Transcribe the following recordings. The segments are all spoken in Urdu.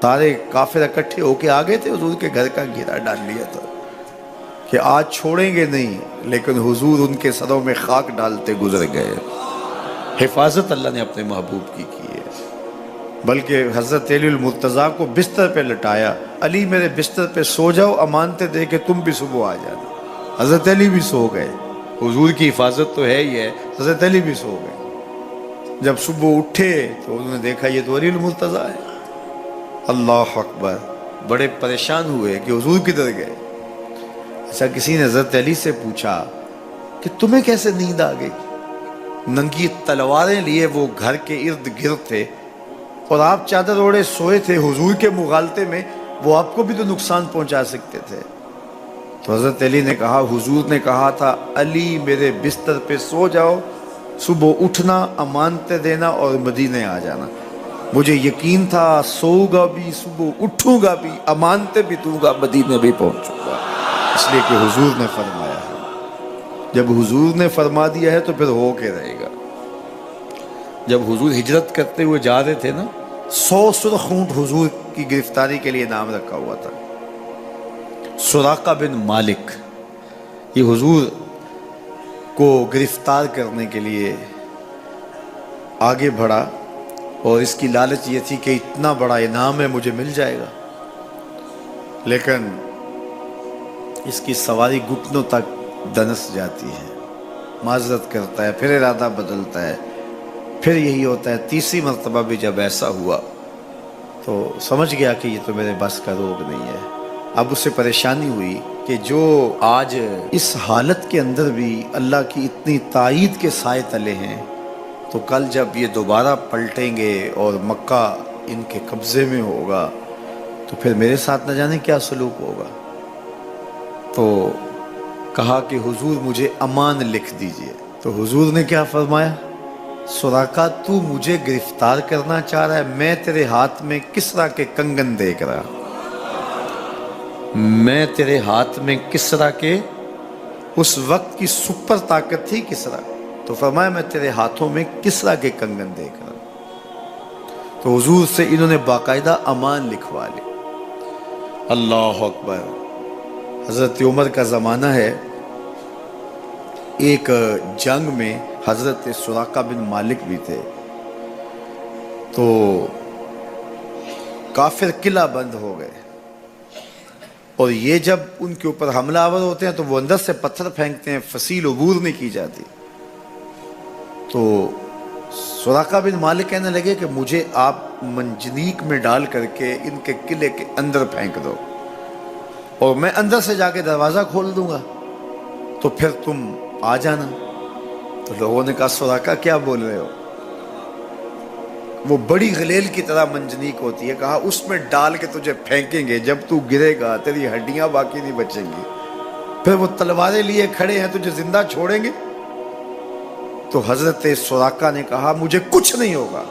سارے کافر اکٹھے ہو کے آ گئے تھے، حضور کے گھر کا گھیرا ڈال لیا تھا کہ آج چھوڑیں گے نہیں، لیکن حضور ان کے سروں میں خاک ڈالتے گزر گئے۔ حفاظت اللہ نے اپنے محبوب کی ہے۔ بلکہ حضرت علی المرتضیٰ کو بستر پہ لٹایا، علی میرے بستر پہ سو جاؤ، امانتیں دے کے تم بھی صبح آ جانا۔ حضرت علی بھی سو گئے، حضور کی حفاظت تو ہے ہی ہے، حضرت علی بھی سو گئے۔ جب صبح اٹھے تو انہوں نے دیکھا یہ تو علی المرتضیٰ ہے۔ اللہ اکبر، بڑے پریشان ہوئے کہ حضور کدھر گئے۔ اچھا، کسی نے حضرت علی سے پوچھا کہ تمہیں کیسے نیند آ گئی؟ ننگی تلواریں لیے وہ گھر کے ارد گرد تھے اور آپ چادر اوڑے سوئے تھے حضور کے مغالطے میں، وہ آپ کو بھی تو نقصان پہنچا سکتے تھے۔ تو حضرت علی نے کہا، حضور نے کہا تھا علی میرے بستر پہ سو جاؤ، صبح اٹھنا، امانتیں دینا اور مدینے آ جانا۔ مجھے یقین تھا سوؤں گا بھی، صبح اٹھوں گا بھی، امانتیں بھی دوں گا، مدینے بھی پہنچوں گا، اس لیے کہ حضور نے فرمایا ہے۔ جب حضور نے فرما دیا ہے تو پھر ہو کے رہے گا۔ جب حضور ہجرت کرتے ہوئے جا رہے تھے نا، 100 سرخ اونٹ حضور کی گرفتاری کے لیے نام رکھا ہوا تھا۔ سراقہ بن مالک یہ حضور کو گرفتار کرنے کے لیے آگے بڑھا اور اس کی لالچ یہ تھی کہ اتنا بڑا انعام ہے، مجھے مل جائے گا، لیکن اس کی سواری گھٹنوں تک دنس جاتی ہے، معذرت کرتا ہے، پھر ارادہ بدلتا ہے، پھر یہی ہوتا ہے۔ تیسری مرتبہ بھی جب ایسا ہوا تو سمجھ گیا کہ یہ تو میرے بس کا روگ نہیں ہے۔ اب اسے پریشانی ہوئی کہ جو آج اس حالت کے اندر بھی اللہ کی اتنی تائید کے سائے تلے ہیں، تو کل جب یہ دوبارہ پلٹیں گے اور مکہ ان کے قبضے میں ہوگا تو پھر میرے ساتھ نہ جانے کیا سلوک ہوگا۔ تو کہا کہ حضور مجھے امان لکھ دیجئے۔ تو حضور نے کیا فرمایا، سراقہ تو مجھے گرفتار کرنا چاہ رہا ہے، میں تیرے ہاتھ میں کسریٰ کے کنگن دیکھ رہا، میں تیرے ہاتھ میں کسریٰ کے، اس وقت کی سپر طاقت تھی کسریٰ، تو فرمایا میں تیرے ہاتھوں میں کسریٰ کے کنگن دیکھ رہا ہوں۔ تو حضور سے انہوں نے باقاعدہ امان لکھوا لی۔ اللہ اکبر۔ حضرت عمر کا زمانہ ہے، ایک جنگ میں حضرت سراقہ بن مالک بھی تھے، تو کافر قلعہ بند ہو گئے، اور یہ جب ان کے اوپر حملہ آور ہوتے ہیں تو وہ اندر سے پتھر پھینکتے ہیں، فصیل عبور نہیں کی جاتی۔ تو سراقہ بن مالک کہنے لگے کہ مجھے آپ منجنیق میں ڈال کر کے ان کے قلعے کے اندر پھینک دو اور میں اندر سے جا کے دروازہ کھول دوں گا، تو پھر تم آ جانا۔ تو لوگوں نے کہا سراقہ کیا بول رہے ہو؟ وہ بڑی غلیل کی طرح منجنیق ہوتی ہے، کہا اس میں ڈال کے تجھے پھینکیں گے، جب تو گرے گا تیری ہڈیاں باقی نہیں بچیں گی، پھر وہ تلواریں لیے کھڑے ہیں تجھے زندہ چھوڑیں گے۔ تو حضرت سراقہ نے کہا مجھے کچھ نہیں ہوگا،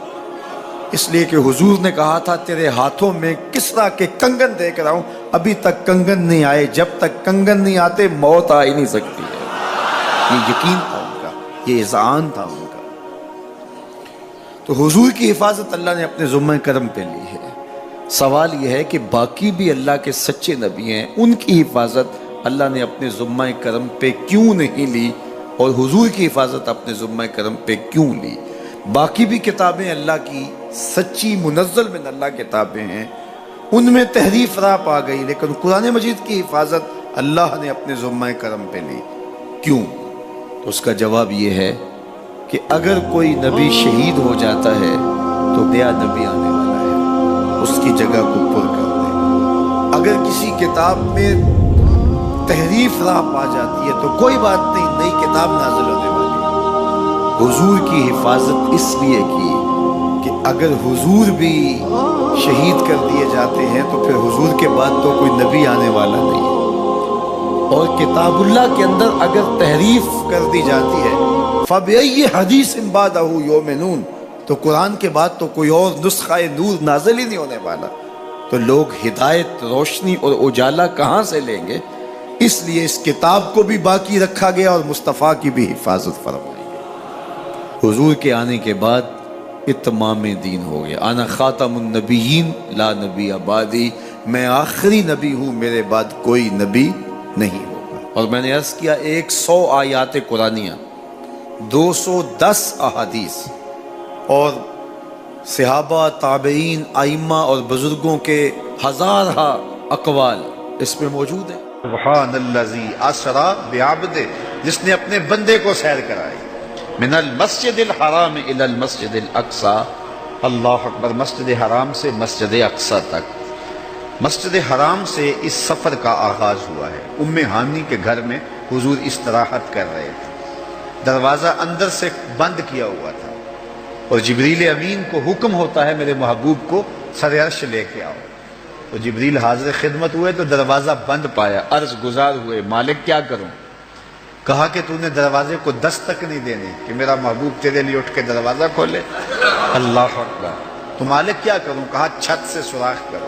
اس لیے کہ حضور نے کہا تھا تیرے ہاتھوں میں کسریٰ کے کنگن دیکھ رہا ہوں، ابھی تک کنگن نہیں آئے، جب تک کنگن نہیں آتے موت آ ہی نہیں سکتی ہے۔ یہ یقین تھا ان کا، یہ اذعان تھا ان کا۔ تو حضور کی حفاظت اللہ نے اپنے ذمہ کرم پہ لی ہے۔ سوال یہ ہے کہ باقی بھی اللہ کے سچے نبی ہیں، ان کی حفاظت اللہ نے اپنے ذمہ کرم پہ کیوں نہیں لی، اور حضور کی حفاظت اپنے ذمہ کرم پہ کیوں لی؟ باقی بھی کتابیں اللہ کی سچی منزل من اللہ کتابیں ہیں، ان میں تحریف راپ آ گئی، لیکن قرآن مجید کی حفاظت اللہ نے اپنے ذمہ کرم پہ لی۔ کیوں؟ تو اس کا جواب یہ ہے کہ اگر کوئی نبی شہید ہو جاتا ہے تو نیا نبی آنے والا ہے، اس کی جگہ کو پر کر دے گا۔ اگر کسی کتاب میں تحریف راپ آ جاتی ہے تو کوئی بات نہیں، نئی کتاب نازل ہونے والی ہے۔ حضور کی حفاظت اس لیے کی کہ اگر حضور بھی شہید کر دیے جاتے ہیں تو پھر حضور کے بعد تو کوئی نبی آنے والا نہیں ہے، اور کتاب اللہ کے اندر اگر تحریف کر دی جاتی ہے فَبِأَيِّ حَدِيثٍ بَعْدَهُ يُؤْمِنُونَ، تو قرآن کے بعد تو کوئی اور نسخہ نور نازل ہی نہیں ہونے والا، تو لوگ ہدایت، روشنی اور اجالا کہاں سے لیں گے؟ اس لیے اس کتاب کو بھی باقی رکھا گیا اور مصطفیٰ کی بھی حفاظت فرمائی گئی۔ حضور کے آنے کے بعد اتمام دین ہو گیا۔ انا خاتم النبیین لا نبی بعدی، میں آخری نبی ہوں، میرے بعد کوئی نبی نہیں ہوگا۔ اور میں نے عرض کیا 100 آیات قرآنیہ، 210 احادیث اور صحابہ، تابعین، ائمہ اور بزرگوں کے ہزارہ اقوال اس میں موجود ہیں۔ سبحان الذی اسری بعبدہ، جس نے اپنے بندے کو سیر کرائی، من المسجد الحرام الی المسجد الاقصی، اللہ اکبر، مسجد حرام سے مسجد اقصی تک۔ مسجد حرام سے اس سفر کا آغاز ہوا ہے۔ ام ہانی کے گھر میں حضور استراحت کر رہے تھے، دروازہ اندر سے بند کیا ہوا تھا، اور جبریل امین کو حکم ہوتا ہے میرے محبوب کو سر عرش لے کے آؤ۔ تو جبریل حاضر خدمت ہوئے تو دروازہ بند پایا، عرض گزار ہوئے مالک کیا کروں؟ کہا کہ تو نے دروازے کو دستک نہیں دینی کہ میرا محبوب تیرے لیے اٹھ کے دروازہ کھولے۔ اللہ اکبر، تو مالک کیا کروں؟ کہا چھت سے سوراخ کرو،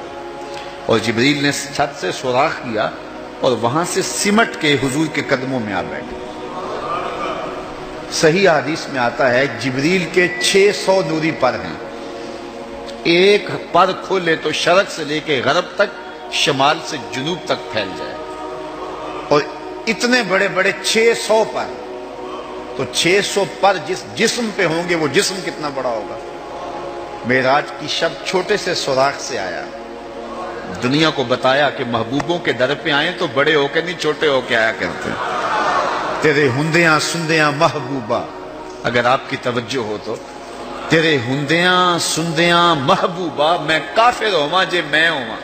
اور جبریل نے چھت سے سوراخ کیا اور وہاں سے سمٹ کے حضور کے قدموں میں آ بیٹھے۔ صحیح حدیث میں آتا ہے جبریل کے 600 نوری پر ہیں، ایک پر کھولے تو شرق سے لے کے غرب تک، شمال سے جنوب تک پھیل جائے، اور اتنے بڑے بڑے 600 پر، تو 600 پر جس جسم پہ ہوں گے وہ جسم کتنا بڑا ہوگا۔ معراج کی شب چھوٹے سے سوراخ سے آیا، دنیا کو بتایا کہ محبوبوں کے در پہ آئیں تو بڑے ہو کے نہیں، چھوٹے ہو کے آیا کرتے ہیں۔ تیرے ہندیاں سندیاں محبوبہ، اگر آپ کی توجہ ہو تو، تیرے ہندیاں سندیاں محبوبہ، میں کافر ہوا جے میں ہوا۔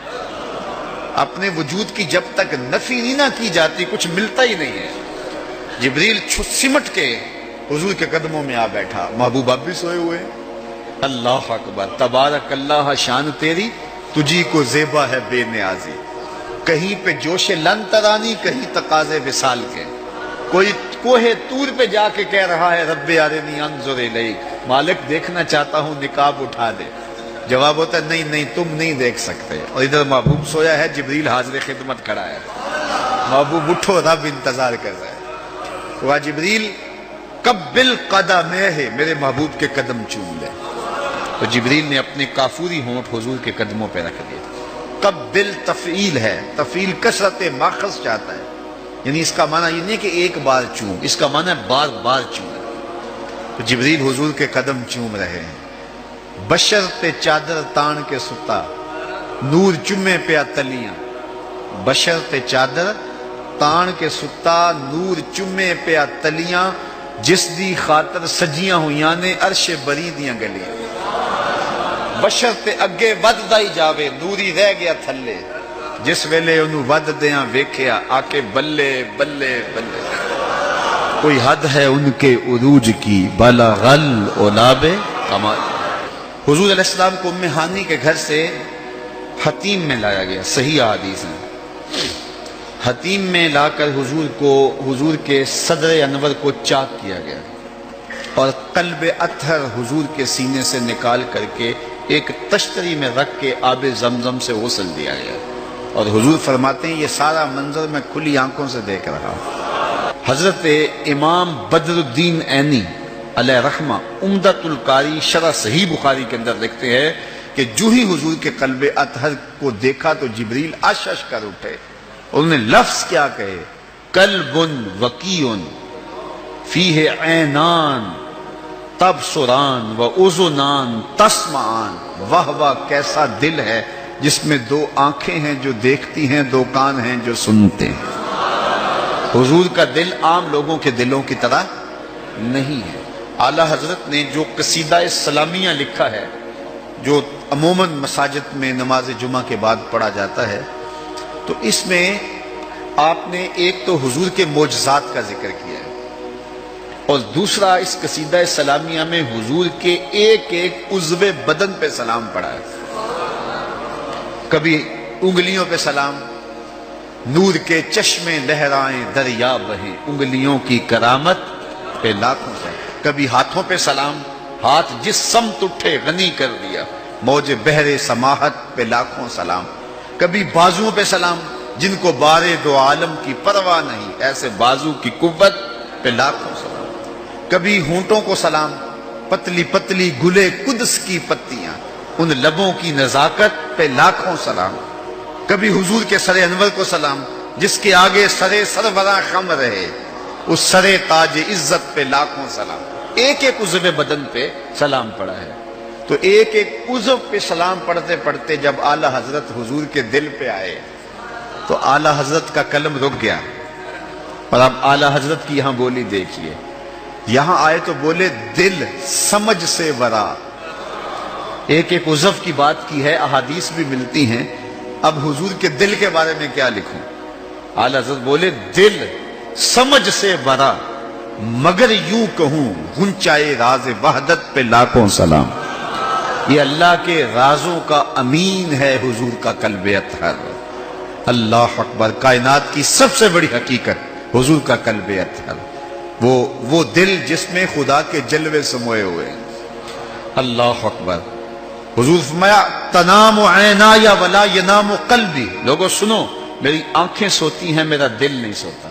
اپنے وجود کی جب تک نفی نہیں نہ کی جاتی کچھ ملتا ہی نہیں ہے۔ جبریل سمٹ کے حضور کے قدموں میں آ بیٹھا، محبوب اب بھی سوئے ہوئے۔ اللہ اکبر، تبارک اللہ، شان تیری تجھی کو زیبا ہے بے نیازی، کہیں پہ جوش لن ترانی، کہیں تقاضے وصال کے، کوئی کوہ طور پہ جا کے کہہ رہا ہے رب ارنی انظر الیک، مالک دیکھنا چاہتا ہوں نقاب اٹھا دے۔ جواب ہوتا ہے نہیں نہیں تم نہیں دیکھ سکتے، اور ادھر محبوب سویا ہے، جبریل حاضر خدمت کھڑا ہے، محبوب اٹھو، رب انتظار کر رہا ہے۔ وہ جبریل قبل قدمہ، میرے محبوب کے قدم چوم لے، تو جبریل نے اپنے کافوری ہونٹ حضور کے قدموں پہ رکھ دیے۔ قبل تفعیل ہے، تفعیل کثرت ماخذ چاہتا ہے، یعنی اس کا معنی یہ نہیں کہ ایک بار چوم، اس کا معنی ہے بار بار چوم۔ تو جبریل حضور کے قدم چوم رہے ہیں۔ بشرط چادر تان کے ستا، نور چمے پہ تلیاں، بشرط چادر تان کے ستا، نور چمے پہ تلیاں، جس دی خاطر سجیاں ہویاں نے عرش بری دیاں گلیاں۔ بشرط اگے ود دا ہی جاوے، نوری رہ گیا تھلے، جس ویلے انہوں ود دیاں ویکھیا، آکے بلے بلے بلے، کوئی حد ہے ان کے عروج کی، بلغ العلاب کمال۔ حضور علیہ السلام کو ام ہانی کے گھر سے حتیم میں لایا گیا، صحیح حدیث ہے، حتیم میں لا کر حضور کے صدر انور کو چاک کیا گیا، اور قلب اطہر حضور کے سینے سے نکال کر کے ایک تشتری میں رکھ کے آب زمزم سے غسل دیا گیا، اور حضور فرماتے ہیں یہ سارا منظر میں کھلی آنکھوں سے دیکھ رہا ہوں۔ حضرت امام بدر الدین عینی علیہ رحمہ عمدۃ القاری شرح صحیح بخاری کے اندر لکھتے ہیں کہ جو ہی حضور کے قلب اطہر کو دیکھا تو جبریل اشش کر اٹھے، انہوں نے لفظ کیا کہے، قلب وقیع فیہ عینان تبصران و اذنان تسمعان، واہ واہ کیسا دل ہے جس میں دو آنکھیں ہیں جو دیکھتی ہیں، دو کان ہیں جو سنتے ہیں۔ حضور کا دل عام لوگوں کے دلوں کی طرح نہیں ہے۔ اعلیٰ حضرت نے جو قصیدہ سلامیہ لکھا ہے، جو عموماً مساجد میں نماز جمعہ کے بعد پڑھا جاتا ہے، تو اس میں آپ نے ایک تو حضور کے معجزات کا ذکر کیا ہے، اور دوسرا اس قصیدہ سلامیہ میں حضور کے ایک ایک عضو بدن پہ سلام پڑھا ہے۔ کبھی انگلیوں پہ سلام، نور کے چشمے لہرائیں دریا بہیں، انگلیوں کی کرامت پہ لاکھوں سے، کبھی ہاتھوں پہ سلام، ہاتھ جس سمت اٹھے غنی کر دیا، موج بحر سماحت پہ لاکھوں سلام، کبھی بازوؤں پہ سلام، جن کو بارے دو عالم کی پرواہ نہیں، ایسے بازو کی قوت پہ لاکھوں سلام، کبھی ہونٹوں کو سلام، پتلی پتلی گلے قدس کی پتیاں، ان لبوں کی نزاکت پہ لاکھوں سلام، کبھی حضور کے سر انور کو سلام جس کے آگے سرے سربراہ خم رہے، اس سرے تاج عزت پہ لاکھوں سلام۔ ایک ایک عضو بدن پہ سلام پڑا ہے، تو ایک ایک عضو پہ سلام پڑھتے پڑھتے جب اعلی حضرت حضور کے دل پہ آئے تو اعلی حضرت کا قلم رک گیا۔ اور اب اعلی حضرت کی یہاں بولی دیکھیے، یہاں آئے تو بولے دل سمجھ سے ورا، ایک ایک عضو کی بات کی ہے، احادیث بھی ملتی ہیں، اب حضور کے دل کے بارے میں کیا لکھوں؟ اعلی حضرت بولے دل سمجھ سے ورا، مگر یوں کہوں گنچائے راز وحدت پہ لاکھوں سلام۔ یہ اللہ کے رازوں کا امین ہے حضور کا قلب اطہر۔ اللہ اکبر، کائنات کی سب سے بڑی حقیقت حضور کا قلب اطہر، وہ دل جس میں خدا کے جلوے سموئے ہوئے۔ اللہ اکبر۔ حضور فرمایا تنام عینایا ولا ینام قلبی، لوگوں سنو، میری آنکھیں سوتی ہیں، میرا دل نہیں سوتا۔